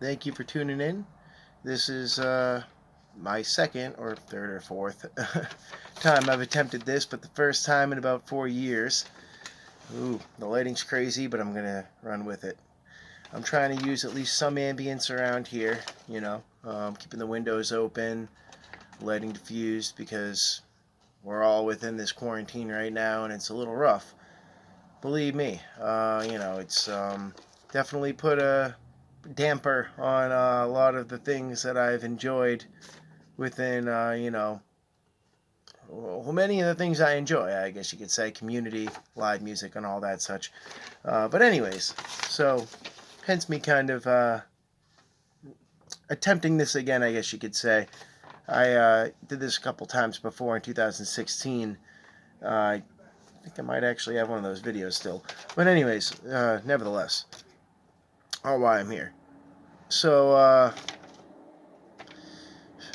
Thank you for tuning in. This is my second or third or fourth time I've attempted this, but the first time in about 4 years. Ooh, the lighting's crazy, but I'm gonna run with it. I'm trying to use at least some ambience around here, keeping the windows open, lighting diffused because we're all within this quarantine right now and it's a little rough. Believe me, it's definitely put a damper on a lot of the things that I've enjoyed within, many of the things I enjoy, I guess you could say, community, live music, and all that such. But anyways, so hence me kind of attempting this again, I guess you could say. I did this a couple times before in 2016. I think I might actually have one of those videos still. But anyways, nevertheless, all why I'm here. So,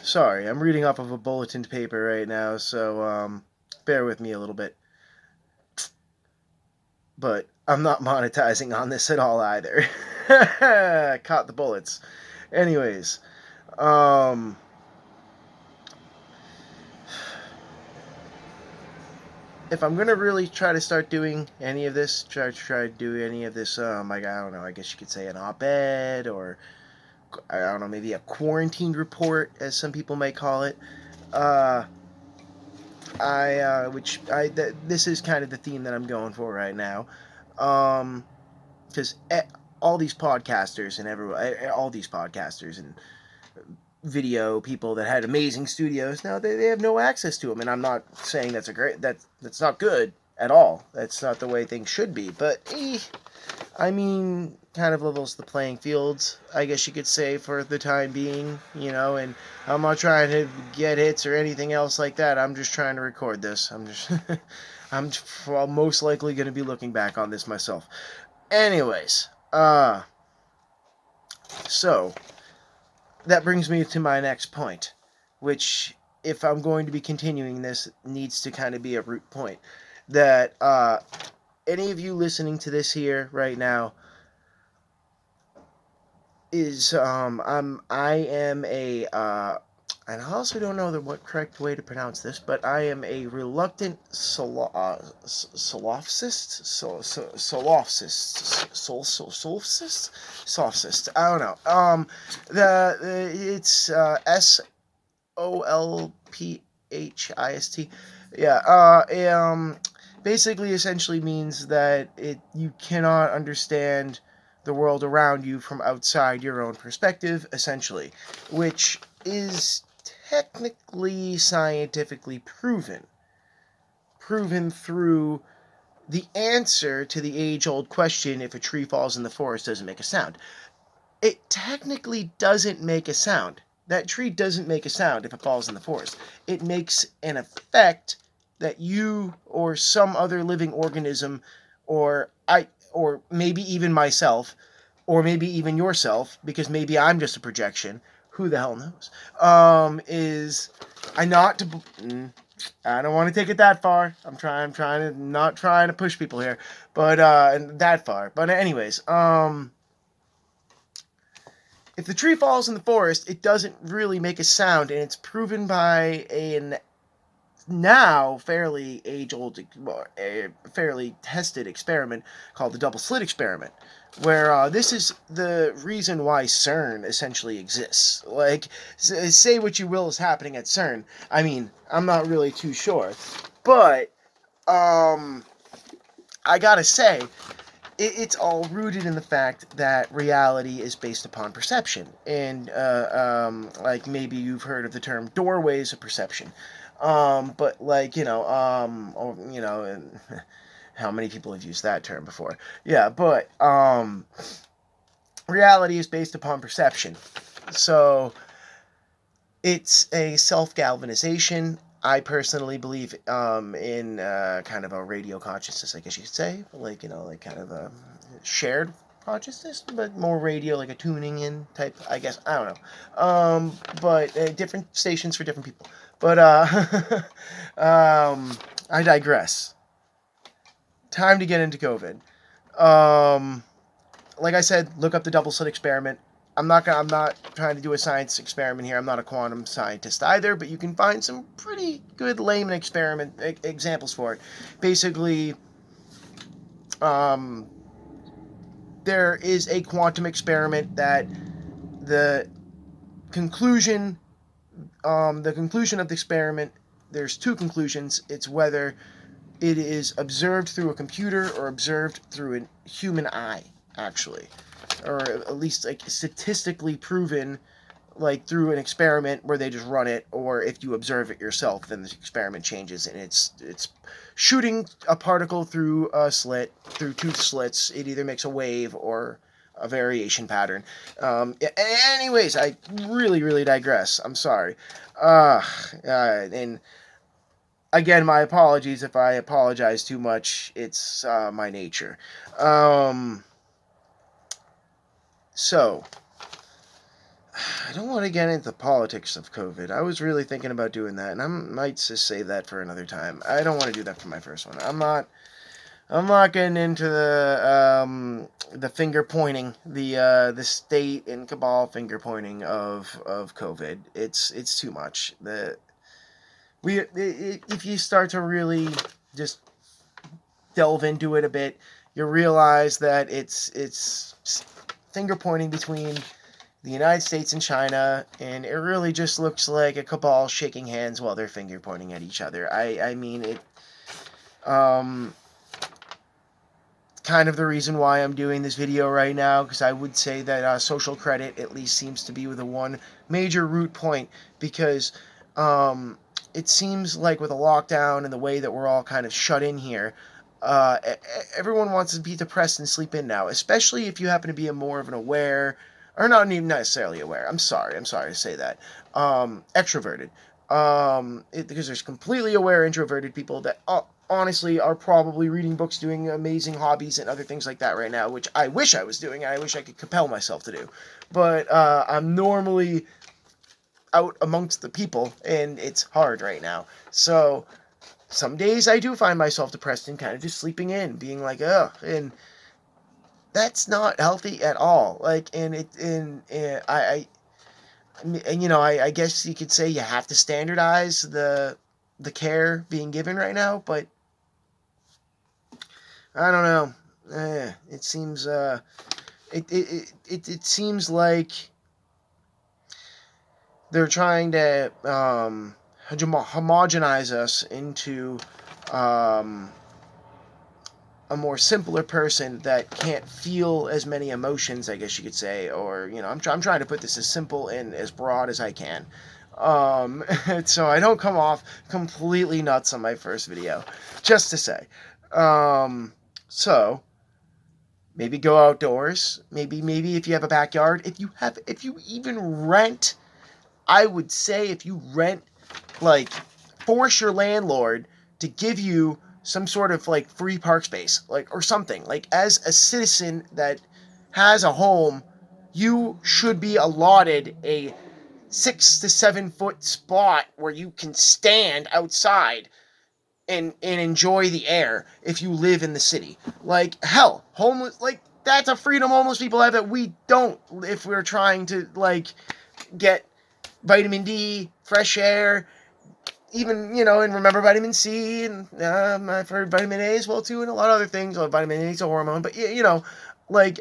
sorry, I'm reading off of a bulletin paper right now, so bear with me a little bit. But I'm not monetizing on this at all either. Caught the bullets. Anyways, um, if I'm gonna really try to start doing any of this, try to do any of this, like I don't know, I guess you could say an op-ed or I don't know, maybe a quarantine report, as some people may call it. Uh, this is kind of the theme that I'm going for right now, because all these podcasters and all these podcasters and video people that had amazing studios now they have no access to them, and I'm not saying that's not good at all. That's not the way things should be, but I mean, kind of levels the playing fields, I guess you could say, for the time being, and I'm not trying to get hits or anything else like that. I'm just trying to record this. I'm most likely going to be looking back on this myself. Anyways, so that brings me to my next point, which, if I'm going to be continuing this, needs to kind of be a root point. That any of you listening to this here right now is I am a and I also don't know what correct way to pronounce this, but I am a reluctant solipsist. I don't know. It's SOLPHIST. Yeah. Basically, essentially means that you cannot understand the world around you from outside your own perspective, essentially, which is technically scientifically proven through the answer to the age-old question: if a tree falls in the forest, does it make a sound? It technically doesn't make a sound. That tree doesn't make a sound if it falls in the forest. It makes an effect that you or some other living organism, or maybe even myself, or maybe even yourself, because maybe I'm just a projection. Who the hell knows? Is I not to. I don't want to take it that far. I'm trying to not trying to push people here, but that far. But anyways, if the tree falls in the forest, it doesn't really make a sound, and it's proven by an now fairly age-old, fairly tested experiment called the double slit experiment, where this is the reason why CERN essentially exists. Like, say what you will is happening at CERN. I mean, I'm not really too sure, but I gotta say, it's all rooted in the fact that reality is based upon perception, and like maybe you've heard of the term doorways of perception, but like or how many people have used that term before? Yeah, but reality is based upon perception, so it's a self-galvanization. I personally believe in kind of a radio consciousness, I guess you could say, like like kind of a shared consciousness, but more radio, like a tuning in type. I guess I don't know, but different stations for different people. But I digress. Time to get into COVID. Like I said, look up the double slit experiment. I'm not trying to do a science experiment here. I'm not a quantum scientist either, but you can find some pretty good layman examples for it. Basically, there is a quantum experiment that the conclusion, the conclusion of the experiment. There's two conclusions. It's whether it is observed through a computer or observed through a human eye, actually, or at least like statistically proven, like through an experiment where they just run it, or if you observe it yourself, then the experiment changes and it's shooting a particle through a slit, through two slits. It either makes a wave or a variation pattern. Anyways, I really digress. I'm sorry. And again, my apologies if I apologize too much. It's my nature. So, I don't want to get into the politics of COVID. I was really thinking about doing that, and I might just save that for another time. I don't want to do that for my first one. I'm not getting into the finger pointing, the state and cabal finger pointing of COVID. It's too much. If you start to really just delve into it a bit, you realize that it's finger pointing between the United States and China, and it really just looks like a cabal shaking hands while they're finger pointing at each other. I mean, it kind of the reason why I'm doing this video right now, because I would say that social credit at least seems to be the one major root point, because it seems like with a lockdown and the way that we're all kind of shut in here, everyone wants to be depressed and sleep in now, especially if you happen to be a more of an aware, or not even necessarily aware. I'm sorry to say that. Extroverted. Because there's completely aware introverted people that honestly are probably reading books, doing amazing hobbies and other things like that right now, which I wish I was doing, and I wish I could compel myself to do. But I'm normally out amongst the people, and it's hard right now. So some days I do find myself depressed and kind of just sleeping in, being like, ugh, and that's not healthy at all. Like, and I guess you could say you have to standardize the care being given right now, but I don't know. It seems it seems like they're trying to homogenize us into a more simpler person that can't feel as many emotions, I guess you could say, or I'm trying to put this as simple and as broad as I can, so I don't come off completely nuts on my first video, just to say. So maybe go outdoors. Maybe if you have a backyard, if you even rent, I would say if you rent, like, force your landlord to give you some sort of like free park space, like, or something. Like, as a citizen that has a home, you should be allotted a 6 to 7 foot spot where you can stand outside and enjoy the air if you live in the city. Like, hell, homeless, like, that's a freedom homeless people have that we don't, if we're trying to, like, get vitamin D, fresh air, even, and remember vitamin C, and I've heard vitamin A as well too, and a lot of other things. Well, vitamin A is a hormone, but like,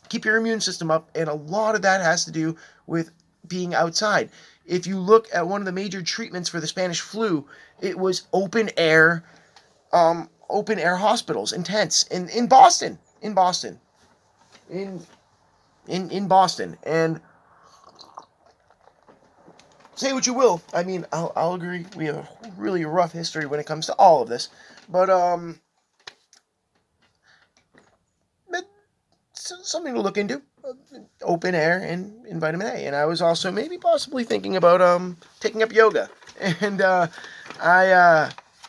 keep your immune system up, and a lot of that has to do with being outside. If you look at one of the major treatments for the Spanish flu, it was open air hospitals and tents in Boston, in Boston. And say what you will, I mean, I'll agree, we have a really rough history when it comes to all of this, but something to look into, open air and vitamin A. And I was also maybe possibly thinking about taking up yoga, and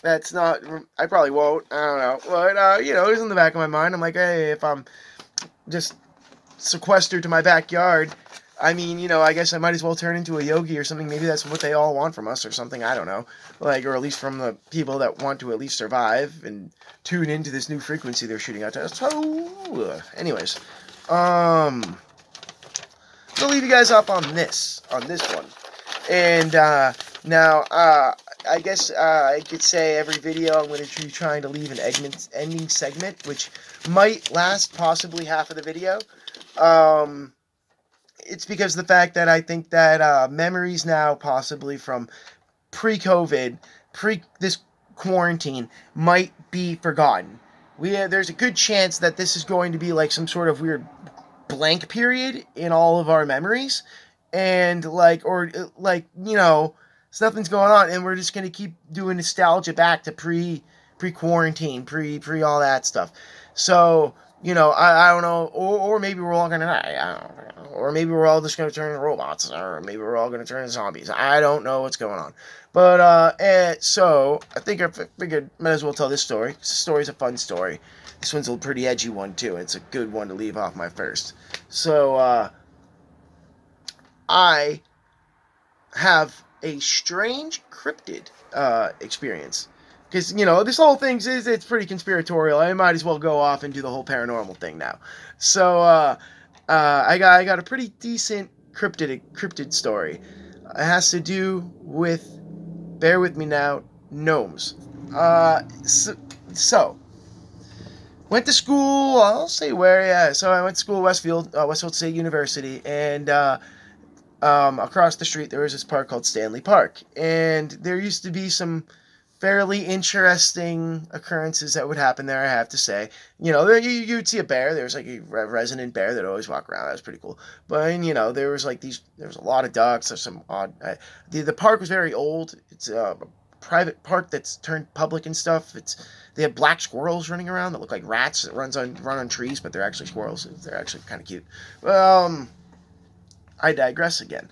that's not, I probably won't, I don't know, but it was in the back of my mind. I'm like, hey, if I'm just sequestered to my backyard, I mean, I guess I might as well turn into a yogi or something. Maybe that's what they all want from us or something. I don't know. Like, or at least from the people that want to at least survive and tune into this new frequency they're shooting out to us. So, anyways, gonna leave you guys up on this one. And now, I guess I could say every video I'm going to be trying to leave an ending segment, which might last possibly half of the video. It's because of the fact that I think that memories now, possibly from pre-COVID, this quarantine, might be forgotten. There's a good chance that this is going to be like some sort of weird blank period in all of our memories, and nothing's going on, and we're just gonna keep doing nostalgia back to pre-quarantine, pre all that stuff. So I don't know, or maybe we're all gonna die. I don't know. Or maybe we're all just gonna turn into robots, or maybe we're all gonna turn into zombies. I don't know what's going on. But so I think I figured might as well tell this story. This story's a fun story. This one's a pretty edgy one too. It's a good one to leave off my first. So I have a strange cryptid experience. Because, this whole thing it's pretty conspiratorial. I might as well go off and do the whole paranormal thing now. So I got a pretty decent cryptid story. It has to do with, bear with me now, gnomes. So went to school. I'll say where. Yeah. So I went to school Westfield State University, and across the street there was this park called Stanley Park, and there used to be some fairly interesting occurrences that would happen there, I have to say. You'd see a bear. There was like a resident bear that always walked around. That was pretty cool. But there was a lot of ducks. There's some odd. The park was very old. It's a private park that's turned public and stuff. They have black squirrels running around that look like rats that run on trees, but they're actually squirrels. They're actually kind of cute. I digress again.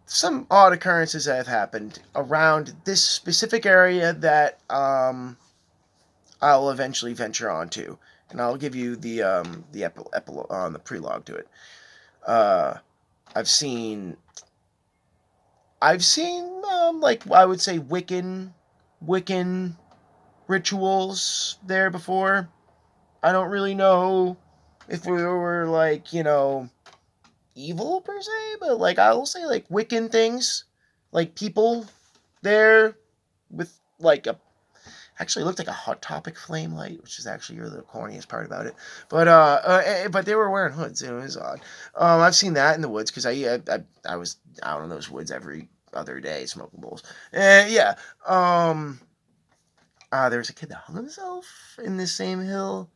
Some odd occurrences that have happened around this specific area that I'll eventually venture onto, and I'll give you the the prelogue to it. I've seen like I would say Wiccan rituals there before. I don't really know if we were like evil per se, but like I will say like Wiccan things, like people there with like actually looked like a Hot Topic flame light, which is actually the corniest part about it. But they were wearing hoods. It was odd. I've seen that in the woods because I was out in those woods every other day smoking bowls. Yeah. There was a kid that hung himself in this same hill.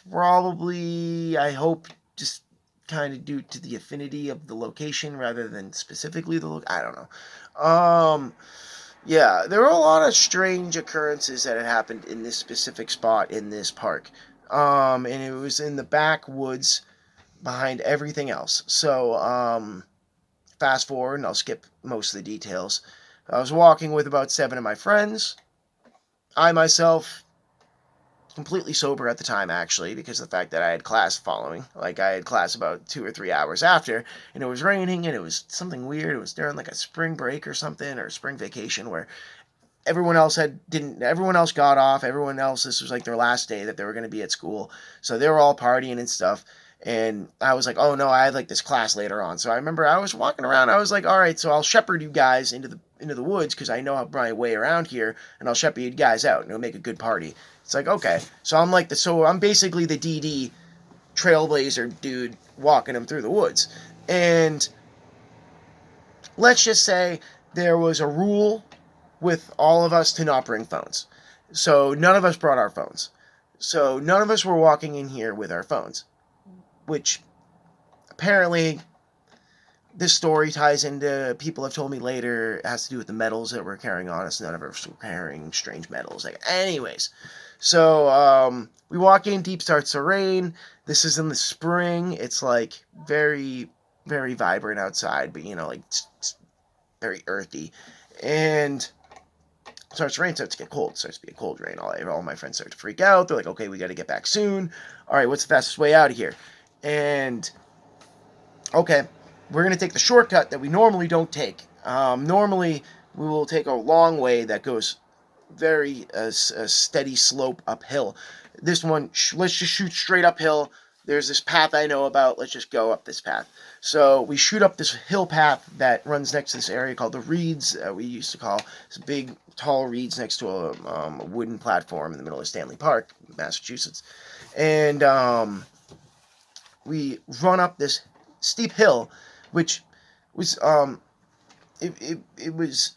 Probably, I hope, just kind of due to the affinity of the location rather than specifically I don't know. Yeah, there were a lot of strange occurrences that had happened in this specific spot in this park. And it was in the backwoods behind everything else. So, fast forward, and I'll skip most of the details. I was walking with about 7 of my friends. I myself, completely sober at the time, actually, because of the fact that I had class following. Like, I had class about 2 or 3 hours after, and it was raining, and it was something weird. It was during, like, a spring break or something, or a spring vacation, where everyone else got off. Everyone else, this was, like, their last day that they were going to be at school. So they were all partying and stuff, and I was like, oh, no, I had, like, this class later on. So I remember I was walking around. I was like, all right, so I'll shepherd you guys into the woods, because I know how my way around here, and I'll shepherd you guys out, and it'll make a good party. It's like, okay. So I'm basically the DD trailblazer dude walking him through the woods. And let's just say there was a rule with all of us to not bring phones. So none of us brought our phones. So none of us were walking in here with our phones. Which apparently this story ties into, people have told me later, it has to do with the metals that we're carrying on us. None of us were carrying strange metals. Anyways. So, we walk in, deep starts to rain. This is in the spring. It's, like, very, very vibrant outside, but, it's very earthy. And it starts to rain, starts to get cold. It starts to be a cold rain. All my friends start to freak out. They're like, okay, we got to get back soon. All right, what's the fastest way out of here? And, okay, we're going to take the shortcut that we normally don't take. Normally, we will take a long way that goes very a steady slope uphill. This one, let's just shoot straight uphill. there's this path I know about. Let's just go up this path. So we shoot up this hill path that runs next to this area called the Reeds. We used to call this big, tall reeds next to a wooden platform in the middle of Stanley Park, Massachusetts. And we run up this steep hill, which was it was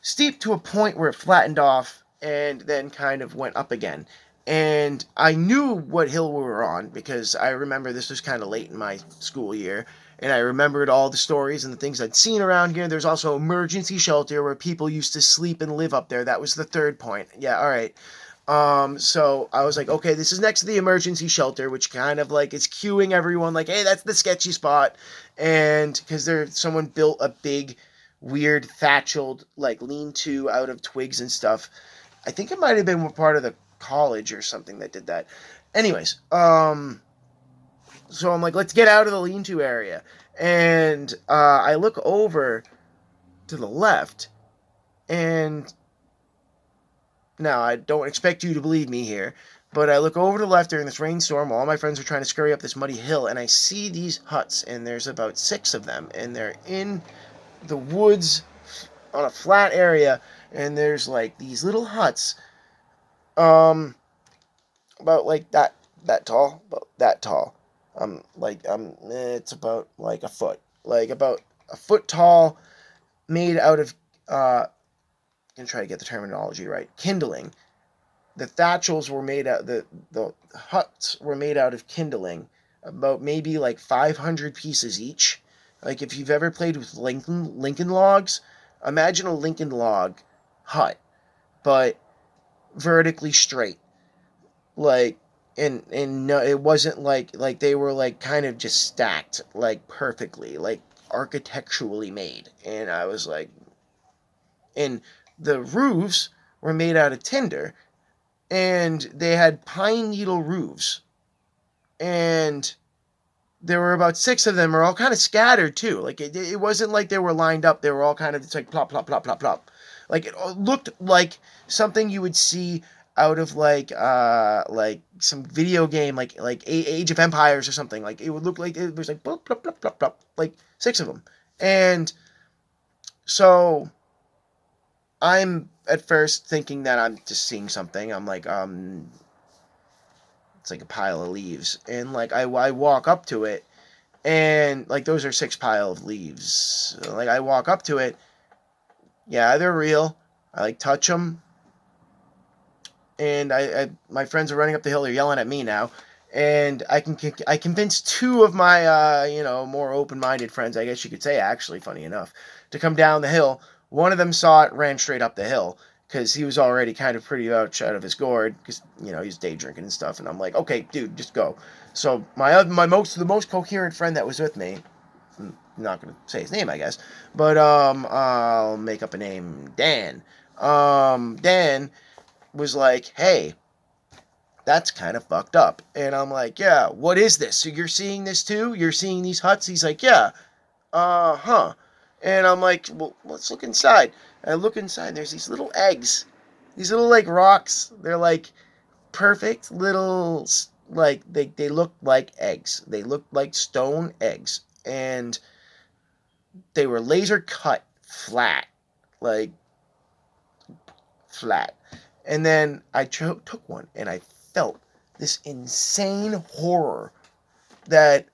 steep to a point where it flattened off and then kind of went up again. And I knew what hill we were on because I remember this was kind of late in my school year, and I remembered all the stories and the things I'd seen around here. There's also emergency shelter where people used to sleep and live up there. That was the third point. Yeah, all right. So I was like, okay, this is next to the emergency shelter, which kind of like is cueing everyone, like, hey, that's the sketchy spot. And because someone built a big, weird thatched like lean-to out of twigs and stuff. I think it might have been part of the college or something that did that. Anyways, so I'm like, let's get out of the lean-to area. And I look over to the left, and now I don't expect you to believe me here, but I look over to the left during this rainstorm while all my friends are trying to scurry up this muddy hill, and I see these huts, and there's about 6 of them, and they're in the woods on a flat area, and there's like these little huts, about like that tall, about that tall. It's about like a foot, like about a foot tall, made out of I'm gonna try to get the terminology right. Kindling. The thatchels were made out. The huts were made out of kindling, about maybe like 500 pieces each. Like if you've ever played with Lincoln logs, imagine a Lincoln log hut, but vertically straight. Like and no, it wasn't like they were like kind of just stacked like perfectly, like architecturally made. And I was like, and the roofs were made out of tinder, and they had pine needle roofs, and there were about 6 of them, are all kind of scattered too. Like it wasn't like they were lined up. They were all kind of, it's like plop plop plop plop plop. Like it looked like something you would see out of like some video game, like Age of Empires or something. Like it would look like it was like plop plop plop plop plop, like 6 of them. And so I'm at first thinking that I'm just seeing something. I'm like, it's like a pile of leaves, and like I walk up to it, and like those are 6 pile of leaves. Like I walk up to it, yeah, they're real. I like touch them, and my friends are running up the hill. They're yelling at me now, and I convinced 2 of my more open-minded friends, I guess you could say, actually, funny enough, to come down the hill. One of them saw it, ran straight up the hill, because he was already kind of pretty much out of his gourd, because he's day drinking and stuff. And I'm like, okay, dude, just go. So the most coherent friend that was with me, I'm not gonna say his name, I guess, but I'll make up a name, Dan. Dan was like, hey, that's kind of fucked up. And I'm like, yeah, what is this? So you're seeing this too? You're seeing these huts? He's like, yeah. Huh. And I'm like, well, let's look inside. And I look inside, there's these little eggs. These little, like, rocks. They're, like, perfect little, like, they look like eggs. They look like stone eggs. And they were laser cut flat. Like, flat. And then I took one, and I felt this insane horror that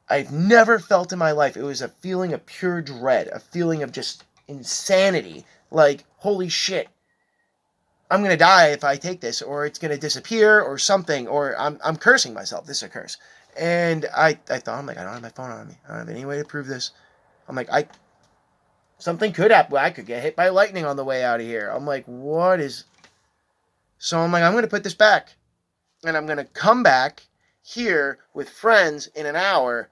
I've never felt in my life. It was a feeling of pure dread, a feeling of just insanity. Like, holy shit, I'm going to die if I take this, or it's going to disappear, or something, or I'm cursing myself. This is a curse. And I thought, I'm like, I don't have my phone on me. I don't have any way to prove this. I'm like, something could happen. I could get hit by lightning on the way out of here. I'm like, what is... So I'm like, I'm going to put this back. And I'm going to come back here with friends in an hour.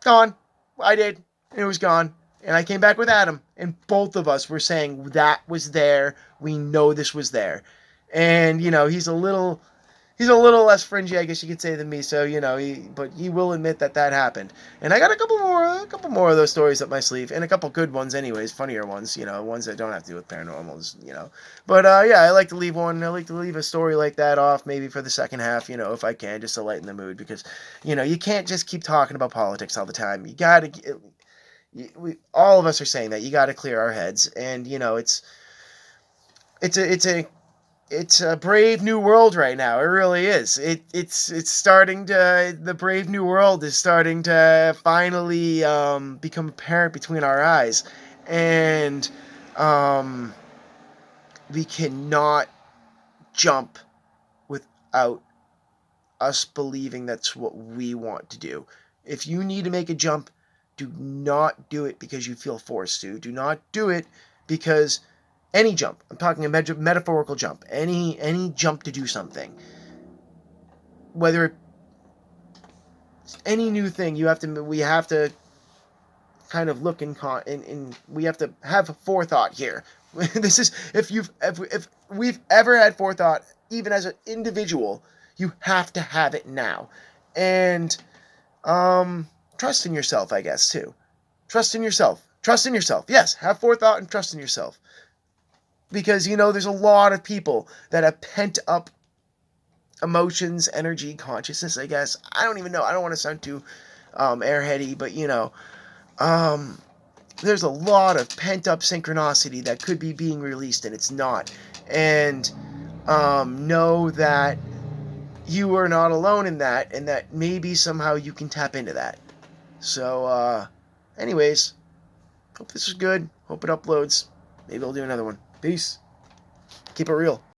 Gone. I did. And it was gone. And I came back with Adam. And both of us were saying that was there. We know this was there. And, he's a little he's a little less fringy, I guess you could say, than me. So but he will admit that that happened. And I got a couple more of those stories up my sleeve, and a couple good ones, anyways, funnier ones, ones that don't have to do with paranormals. But yeah, I like to leave one. I like to leave a story like that off, maybe for the second half, if I can, just to lighten the mood, because you can't just keep talking about politics all the time. You gotta. All of us are saying that you got to clear our heads, and it's a it's a it's a brave new world right now. It really is. It's starting to the brave new world is starting to finally become apparent between our eyes, and um, we cannot jump without us believing that's what we want to do. If you need to make a jump, do not do it because you feel forced to. Do not do it because any jump. I'm talking a metaphorical jump. Any jump to do something, whether it's any new thing, we have to kind of look in we have to have forethought here. This is if we've ever had forethought, even as an individual, you have to have it now, and trust in yourself, I guess, too. Trust in yourself. Trust in yourself. Yes, have forethought and trust in yourself. Because there's a lot of people that have pent up emotions, energy, consciousness, I guess. I don't even know. I don't want to sound too airheady, but um, there's a lot of pent up synchronicity that could be being released and it's not. And know that you are not alone in that, and that maybe somehow you can tap into that. So, anyways, hope this is good. Hope it uploads. Maybe I'll do another one. Peace. Keep it real.